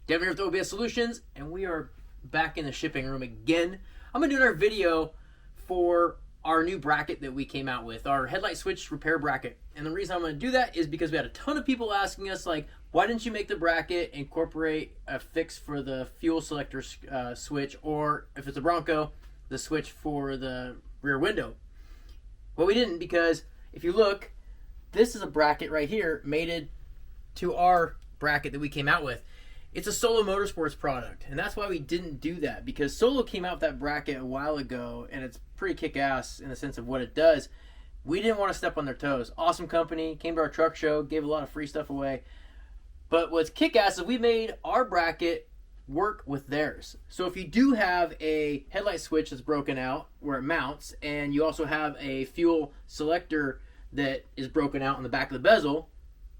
Devin here with OBS Solutions, and we are back in the shipping room again. I'm going to do another video for our new bracket that we came out with, our headlight switch repair bracket. And the reason I'm going to do that is because we had a ton of people asking us, like, why didn't you make the bracket incorporate a fix for the fuel selector switch, or if it's a Bronco, the switch for the rear window? Well, we didn't, because if you look, this is a bracket right here mated to our bracket that we came out with. It's a Solo Motorsports product, and that's why we didn't do that, because Solo came out with that bracket a while ago, and it's pretty kick-ass in the sense of what it does. We didn't want to step on their toes. Awesome company, came to our truck show, gave a lot of free stuff away. But what's kick-ass is we made our bracket work with theirs. So if you do have a headlight switch that's broken out where it mounts, and you also have a fuel selector that is broken out in the back of the bezel,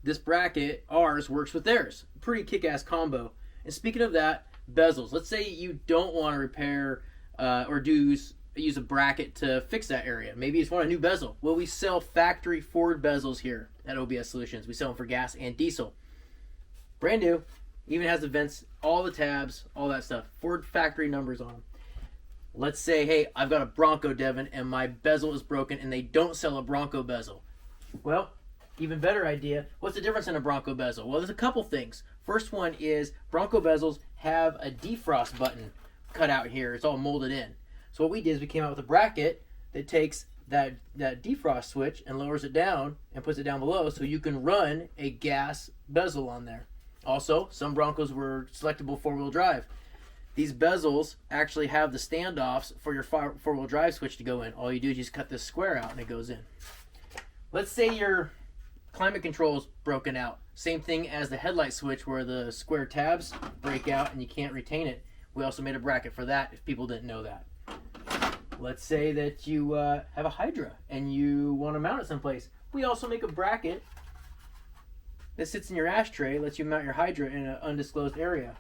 this bracket, ours, works with theirs. Pretty kick-ass combo. And speaking of that, bezels. Let's say you don't want to repair or use a bracket to fix that area. Maybe you just want a new bezel. Well, we sell factory Ford bezels here at OBS Solutions. We sell them for gas and diesel. Brand new. Even has the vents, all the tabs, all that stuff. Ford factory numbers on them. Let's say, hey, I've got a Bronco, Devin, and my bezel is broken, and they don't sell a Bronco bezel. Well, even better idea, what's the difference in a Bronco bezel? Well, there's a couple things. First one is Bronco bezels have a defrost button cut out here. It's all molded in. So what we did is we came out with a bracket that takes that defrost switch and lowers it down and puts it down below, so you can run a gas bezel on there. Also, some Broncos were selectable four-wheel drive. These bezels actually have the standoffs for your four-wheel drive switch to go in. All you do is just cut this square out and it goes in. Let's say your climate control is broken out. Same thing as the headlight switch where the square tabs break out and you can't retain it. We also made a bracket for that if people didn't know that. Let's say that you have a Hydra and you want to mount it someplace. We also make a bracket that sits in your ashtray, lets you mount your Hydra in an undisclosed area.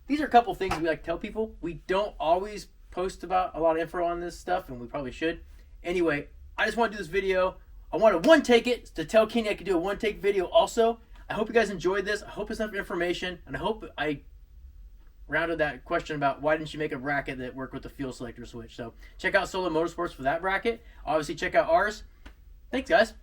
These are a couple things we like to tell people. We don't always post about a lot of info on this stuff, and we probably should. Anyway, I just want to do this video. I wanted to one-take it to tell Kenny I could do a one-take video also. I hope you guys enjoyed this. I hope it's enough information, and I hope I rounded that question about why didn't you make a bracket that worked with the fuel selector switch. So check out Solo Motorsports for that bracket. Obviously, check out ours. Thanks, guys.